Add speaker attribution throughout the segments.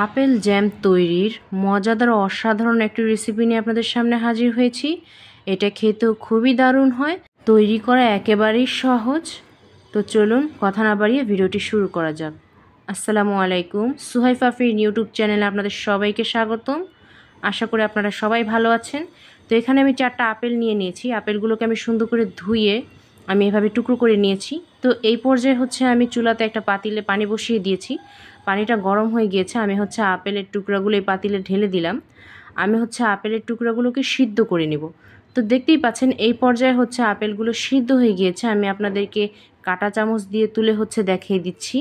Speaker 1: Apple jam তৈরির মজাদার অসাধারণ একটি রেসিপি নিয়ে আপনাদের সামনে হাজির হয়েছি। এটা খেতেও খুবই দারুণ হয়, তৈরি করা একেবারেই সহজ। তো চলুন কথা না বাড়িয়ে ভিডিওটি শুরু করা যাক। আসসালামু আলাইকুম, সুহাইফা আফরিন ইউটিউব চ্যানেলে আপনাদের সবাইকে স্বাগতম। আশা করি আপনারা সবাই ভালো আছেন। তো এখানে আমি 4টা আপেল নিয়ে নিয়েছি। আপেলগুলোকে আমি সুন্দর করে ধুয়ে আমি এভাবে টুকরো করে নিয়েছি। তো এই পর্যায়ে আমি চুলাতে একটা পাতিলে পানি বসিয়ে দিয়েছি। পানিটা গরম হয়ে গিয়েছে। আমি আপেলের টুকরাগুলো এই পাতিলে ঢেলে দিলাম। আমি আপেলের টুকরাগুলোকে সিদ্ধ করে নিব। তো দেখতেই পাচ্ছেন এই পর্যায়ে আপেলগুলো সিদ্ধ হয়ে গিয়েছে। আমি আপনাদেরকে কাঁটা চামচ দিয়ে তুলে দেখিয়ে দিচ্ছি।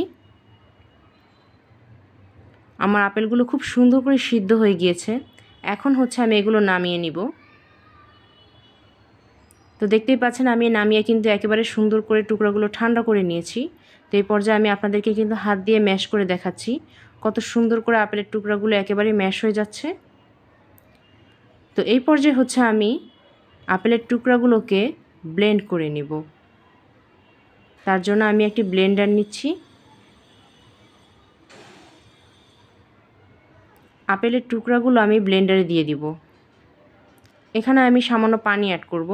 Speaker 1: আমার আপেলগুলো খুব সুন্দর করে সিদ্ধ হয়ে গিয়েছে। এখন আমি এগুলো নামিয়ে নিব। তো দেখতেই পাচ্ছেন আমি নামিয়ে কিন্তু একেবারে সুন্দর করে টুকরাগুলো ঠান্ডা করে নিয়েছি। তো এই পর্যায়ে আমি আপনাদেরকে কিন্তু হাত দিয়ে ম্যাশ করে দেখাচ্ছি কত সুন্দর করে আপেলের টুকরাগুলো একেবারে ম্যাশ হয়ে যাচ্ছে। তো এই পর্যায়ে আমি আপেলের টুকরাগুলোকে ব্লেন্ড করে নিব। তার জন্য আমি একটি ব্লেন্ডার নিচ্ছি। আপেলের টুকরাগুলো আমি ব্লেন্ডারে দিয়ে দিব। এখানে আমি সামান্য পানি অ্যাড করব।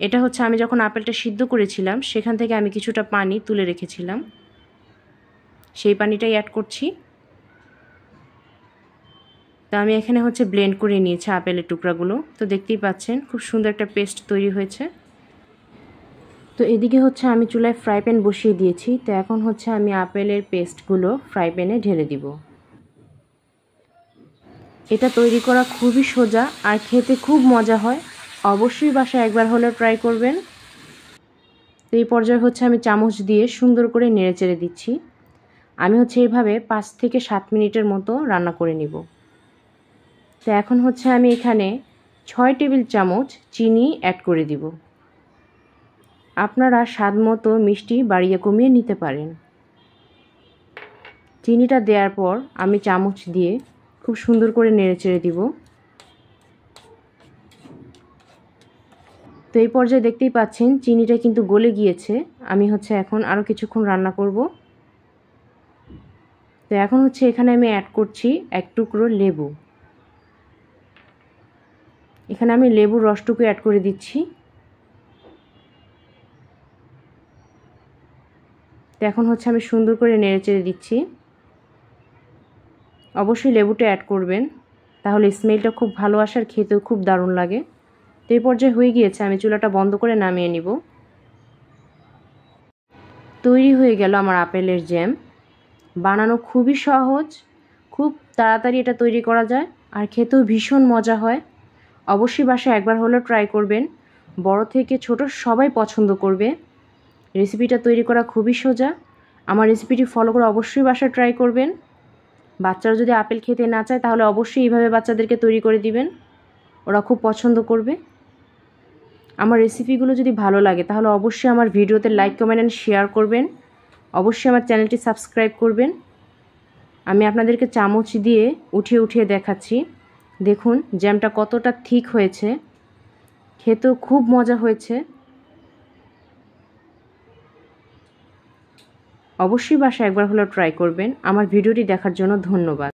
Speaker 1: এটা আমি যখন আপেলটা সিদ্ধ করেছিলাম সেখান থেকে আমি কিছুটা পানি তুলে রেখেছিলাম, সেই পানিটাই অ্যাড করছি। তো আমি এখানে ব্লেন্ড করে নিয়েছি আপেলের টুকরাগুলো। তো দেখতেই পাচ্ছেন খুব সুন্দর একটা পেস্ট তৈরি হয়েছে। তো এদিকে আমি চুলায় ফ্রাই প্যান বসিয়ে দিয়েছি। তো এখন আমি আপেলের পেস্টগুলো ফ্রাই প্যানে ঢেলে দিব। এটা তৈরি করা খুবই সোজা আর খেতে খুব মজা হয়। অবশ্যই বাসায় একবার হলেও ট্রাই করবেন। তো এই পর্যায়ে আমি চামচ দিয়ে সুন্দর করে নেড়েচেড়ে দিচ্ছি। আমি এইভাবে 5 থেকে 7 মিনিটের মতো রান্না করে নিব। তো এখন আমি এখানে 6 টেবিল চামচ চিনি অ্যাড করে দিব। আপনারা স্বাদ মতো মিষ্টি বাড়িয়ে কমিয়ে নিতে পারেন। চিনিটা দেওয়ার পর আমি চামচ দিয়ে খুব সুন্দর করে নেড়েচেড়ে দিব। তো এই পর্যায়ে দেখতেই পাচ্ছেন চিনিটা কিন্তু গলে গিয়েছে। আমি এখন আরও কিছুক্ষণ রান্না করব। তো এখন এখানে আমি অ্যাড করছি 1 টুকরো লেবু। এখানে আমি লেবুর রসটুকু অ্যাড করে দিচ্ছি। তো এখন আমি সুন্দর করে নেড়েচেড়ে দিচ্ছি। অবশ্যই লেবুটা অ্যাড করবেন, তাহলে স্মেলটা খুব ভালো আসে আর খেতেও খুব দারুণ লাগে। তো এই পর্যায়ে হয়ে গিয়েছে, আমি চুলাটা বন্ধ করে নামিয়ে নিব। তৈরি হয়ে গেল আমার আপেলের জ্যাম। বানানো খুবই সহজ, খুব তাড়াতাড়ি এটা তৈরি করা যায় আর খেতেও ভীষণ মজা হয়। অবশ্যই বাসায় একবার হলেও ট্রাই করবেন। বড় থেকে ছোট সবাই পছন্দ করবে। রেসিপিটা তৈরি করা খুবই সোজা। আমার রেসিপিটি ফলো করে অবশ্যই বাসায় ট্রাই করবেন। বাচ্চারা যদি আপেল খেতে না চায় তাহলে অবশ্যই এইভাবে বাচ্চাদেরকে তৈরি করে দিবেন, ওরা খুব পছন্দ করবে। আমার রেসিপিগুলো যদি ভালো লাগে তাহলে অবশ্যই আমার ভিডিওতে লাইক, কমেন্ট অ্যান্ড শেয়ার করবেন। অবশ্যই আমার চ্যানেলটি সাবস্ক্রাইব করবেন। আমি আপনাদেরকে চামচ দিয়ে উঠিয়ে উঠিয়ে দেখাচ্ছি। দেখুন জ্যামটা কতটা থিক হয়েছে, খেতেও খুব মজা হয়েছে। অবশ্যই বাসায় একবার হলেও ট্রাই করবেন। আমার ভিডিওটি দেখার জন্য ধন্যবাদ।